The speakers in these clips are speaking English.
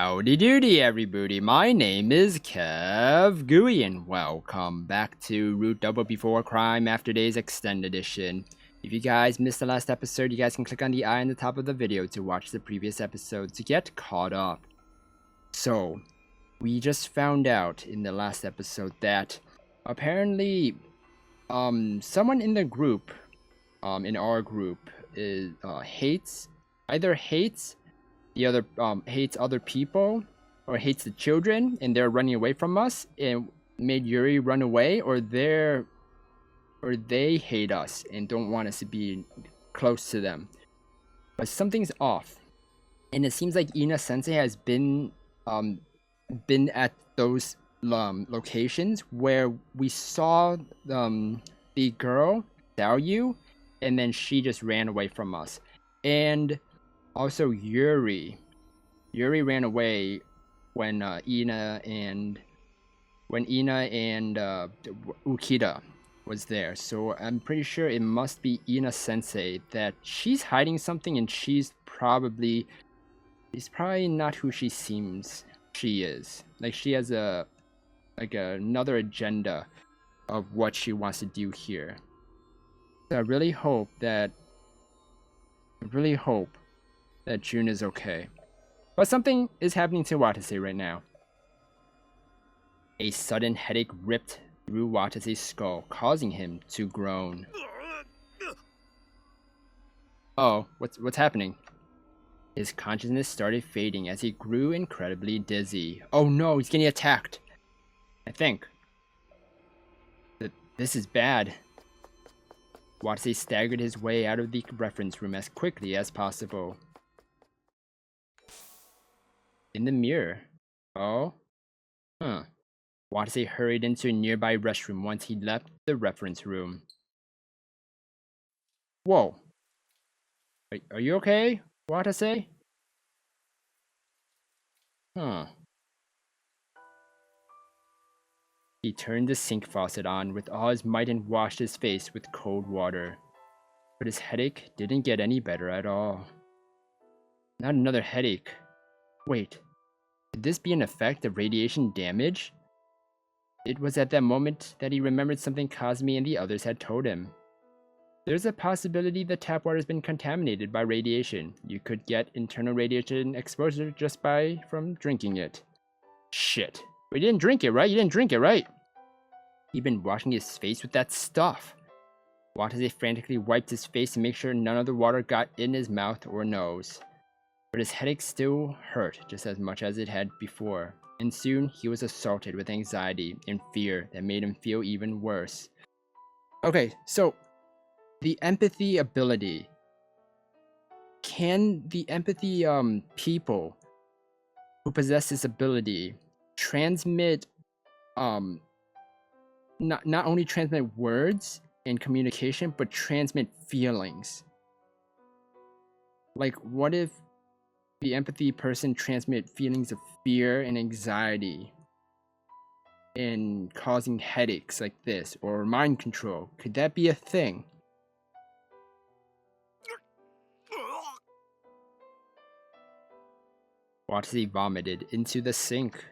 Howdy doody everybody, my name is KevGuuey and welcome back to Root Double Before Crime After Days Xtend Edition. If you guys missed the last episode, you guys can click on the eye on the top of the video to watch the previous episode to get caught up. So, we just found out in the last episode that apparently someone in the group, in our group, is hates the other hates other people or hates the children and they're running away from us and made Yuri run away, or they hate us and don't want us to be close to them. But something's off. And it seems like Ina Sensei has been at those locations where we saw the girl Xiaoyu, and then she just ran away from us. And also Yuri ran away when Ina and Ukita was there. So I'm pretty sure it must be Ina Sensei, that she's hiding something, and she's probably not who she seems she is. Like, she has another agenda of what she wants to do here. So I really hope that June is okay. But something is happening to Watase right now. A sudden headache ripped through Watase's skull, causing him to groan. Oh, what's happening? His consciousness started fading as he grew incredibly dizzy. Oh no, he's getting attacked. I think. This is bad. Watase staggered his way out of the reference room as quickly as possible. In the mirror. Oh? Huh. Watase hurried into a nearby restroom once he left the reference room. Whoa. Are you okay, Watase? Huh. He turned the sink faucet on with all his might and washed his face with cold water. But his headache didn't get any better at all. Not another headache. Wait, could this be an effect of radiation damage? It was at that moment that he remembered something Cosme and the others had told him. There's a possibility the tap water has been contaminated by radiation. You could get internal radiation exposure just from drinking it. Shit. But you didn't drink it, right? You didn't drink it, right? He'd been washing his face with that stuff. Watase frantically wiped his face to make sure none of the water got in his mouth or nose. But his headache still hurt just as much as it had before, and soon he was assaulted with anxiety and fear that made him feel even worse. Okay, so the empathy ability. Can the empathy people who possess this ability transmit not only transmit words and communication, but transmit feelings? Like, what if the empathy person transmit feelings of fear and anxiety and causing headaches like this, or mind control? Could that be a thing? Watase vomited into the sink.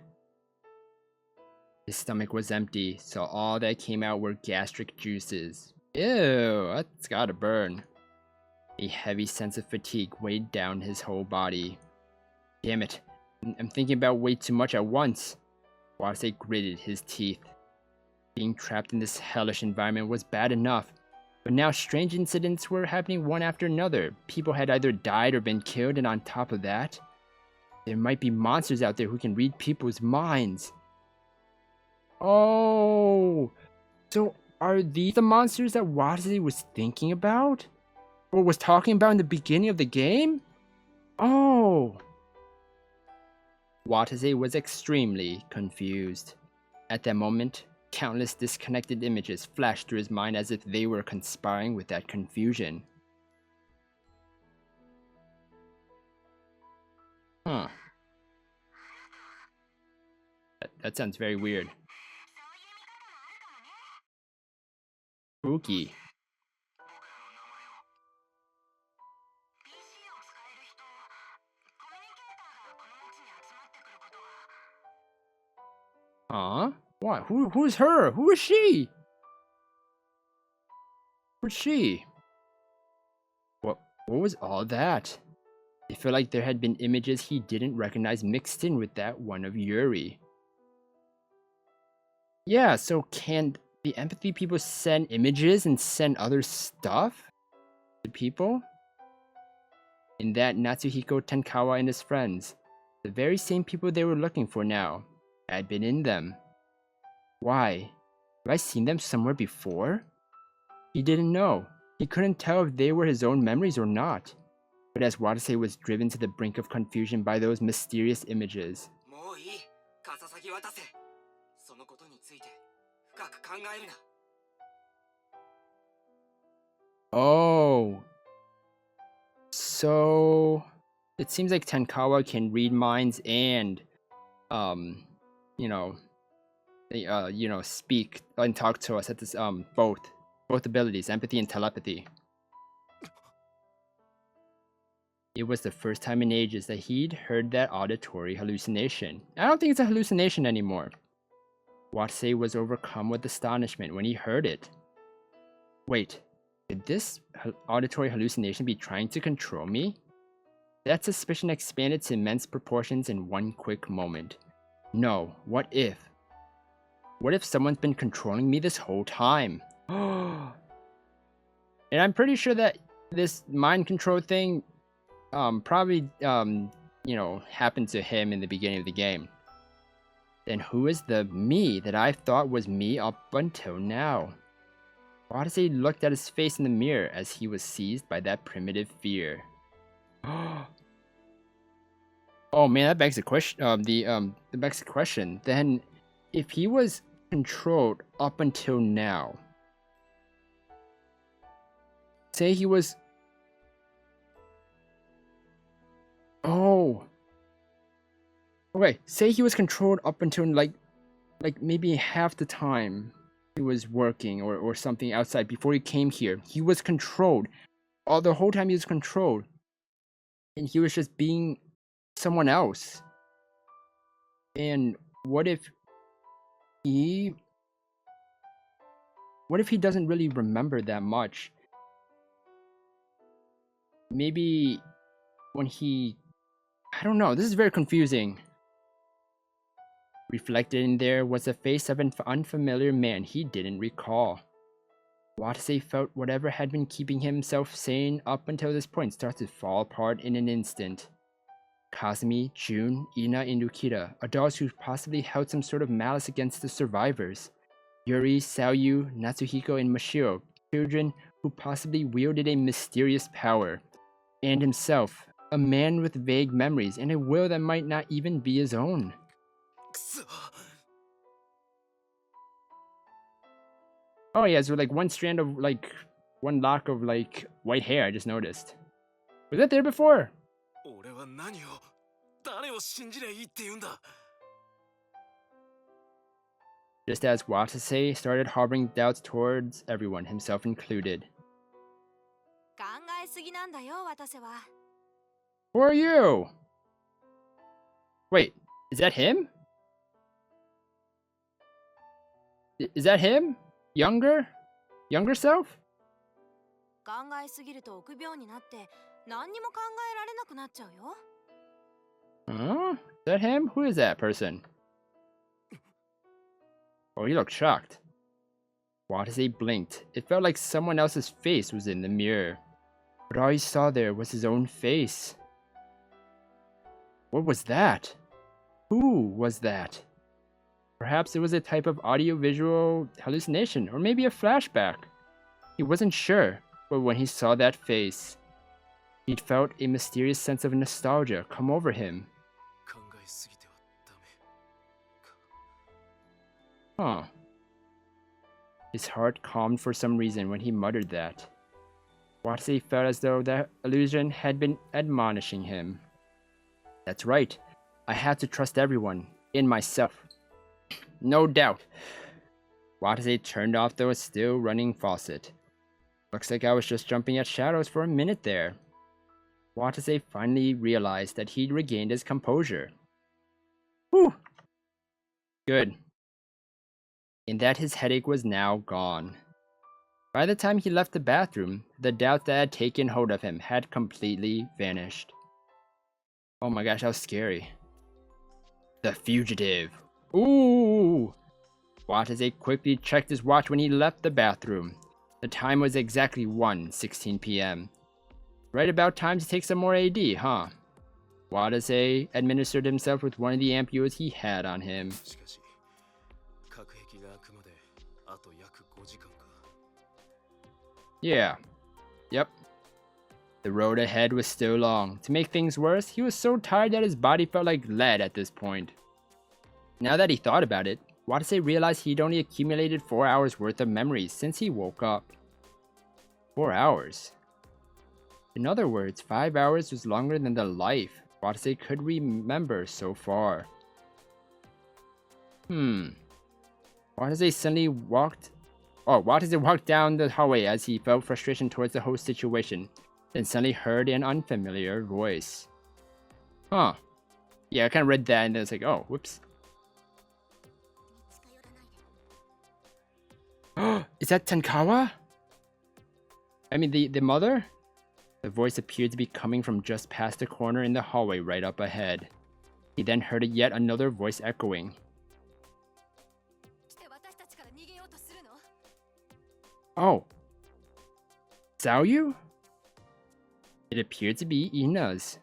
His stomach was empty, so all that came out were gastric juices. Ew, that's gotta burn. A heavy sense of fatigue weighed down his whole body. Damn it, I'm thinking about way too much at once. Watase gritted his teeth. Being trapped in this hellish environment was bad enough, but now strange incidents were happening one after another. People had either died or been killed, and on top of that, there might be monsters out there who can read people's minds. Oh, so are these the monsters that Watase was thinking about? Or was talking about in the beginning of the game? Oh. Watase was extremely confused. At that moment, countless disconnected images flashed through his mind as if they were conspiring with that confusion. Huh. That sounds very weird. Spooky. Huh? What? Who's her? Who is she? Who's she? What was all that? I feel like there had been images he didn't recognize mixed in with that one of Yuri. Yeah, so can the empathy people send images and send other stuff to people? In that Natsuhiko Tenkawa and his friends, the very same people they were looking for now, had been in them. Why? Have I seen them somewhere before? He didn't know. He couldn't tell if they were his own memories or not. But as Watase was driven to the brink of confusion by those mysterious images. Oh. So it seems like Tenkawa can read minds and speak and talk to us at this both abilities, empathy and telepathy. It was the first time in ages that he'd heard that auditory hallucination. I don't think it's a hallucination anymore. Watase was overcome with astonishment when he heard it. Wait, could this auditory hallucination be trying to control me? That suspicion expanded to immense proportions in one quick moment. No, what if? What if someone's been controlling me this whole time? And I'm pretty sure that this mind control thing probably happened to him in the beginning of the game. Then who is the me that I thought was me up until now? Watase looked at his face in the mirror as he was seized by that primitive fear. Oh man, that begs the question. That begs the question. Then, if he was controlled up until now, say he was. Oh. Okay, say he was controlled up until like maybe half the time he was working or something outside before he came here. He was controlled. All the whole time he was controlled. And he was just being someone else. And what if he doesn't really remember that much? Maybe when he, I don't know, this is very confusing. Reflected in there was the face of an unfamiliar man he didn't recall. Watase felt whatever had been keeping himself sane up until this point start to fall apart in an instant. Kazumi, Jun, Ina, and Ukita, adults who possibly held some sort of malice against the survivors. Yuri, Saoyu, Natsuhiko, and Mashiro, children who possibly wielded a mysterious power. And himself, a man with vague memories and a will that might not even be his own. Oh yeah, so like one strand of one lock of white hair I just noticed. Was that there before? Just as Watase started harboring doubts towards everyone, himself included. Who are you? Wait, is that him? Is that him? Younger self? Huh? Is that him? Who is that person? Oh, he looked shocked. Watase blinked. It felt like someone else's face was in the mirror. But all he saw there was his own face. What was that? Who was that? Perhaps it was a type of audio-visual hallucination, or maybe a flashback. He wasn't sure, but when he saw that face, he'd felt a mysterious sense of nostalgia come over him. Huh. His heart calmed for some reason when he muttered that. Watase felt as though that illusion had been admonishing him. That's right. I had to trust everyone, in myself. No doubt. Watase turned off the still running faucet. Looks like I was just jumping at shadows for a minute there. Watase finally realized that he'd regained his composure. Whew. Good. and that his headache was now gone. By the time he left the bathroom, the doubt that had taken hold of him had completely vanished. Oh my gosh, that was scary. The fugitive. Ooh! Watase quickly checked his watch when he left the bathroom. The time was exactly 1:16 p.m. Right about time to take some more AD, huh? Watase administered himself with one of the ampules he had on him. Yeah. Yep. The road ahead was still long. To make things worse, he was so tired that his body felt like lead at this point. Now that he thought about it, Watase realized he'd only accumulated 4 hours worth of memories since he woke up. 4 hours? In other words, 5 hours was longer than the life Watase could remember so far. Watase walked down the hallway as he felt frustration towards the whole situation, then suddenly heard an unfamiliar voice. Huh. Yeah, I kind of read that and then it's like, oh, whoops. Is that Tankawa? I mean, the mother? The voice appeared to be coming from just past the corner in the hallway right up ahead. He then heard yet another voice echoing. Oh. Xiaoyu? It appeared to be Ina's.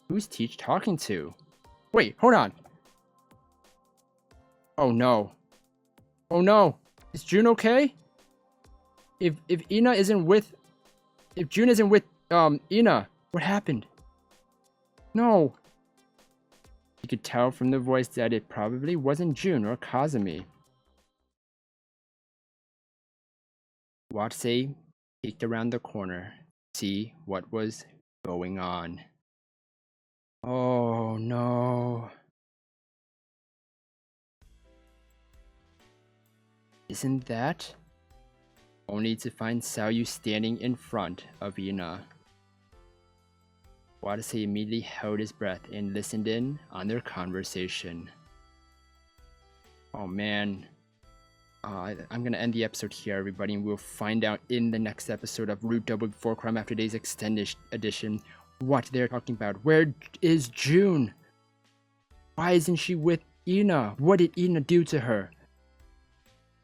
Who's Teach talking to? Wait, hold on. Oh no. Oh no. Is June okay? If Ina isn't with... If June isn't with, Ina, what happened? No. You could tell from the voice that it probably wasn't June or Kazumi. Watase peeked around the corner to see what was going on. Oh no. Isn't that? Only to find Xiaoyu standing in front of Ina. Watase immediately held his breath and listened in on their conversation. Oh man. I'm gonna end the episode here, everybody, and we'll find out in the next episode of Root Double Before Crime After Days Extended Edition what they're talking about. Where is June? Why isn't she with Ina? What did Ina do to her?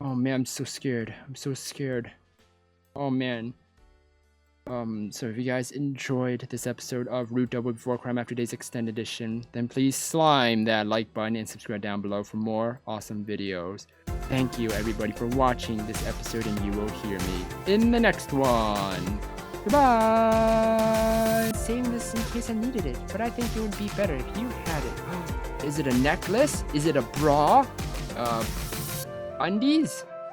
Oh man, I'm so scared. I'm so scared. Oh man. So if you guys enjoyed this episode of Root Double Before Crime After Days Extended Edition, then please slime that like button and subscribe down below for more awesome videos. Thank you everybody for watching this episode, and you will hear me in the next one. Goodbye! Saving this in case I needed it, but I think it would be better if you had it. Is it a necklace? Is it a bra? Undies?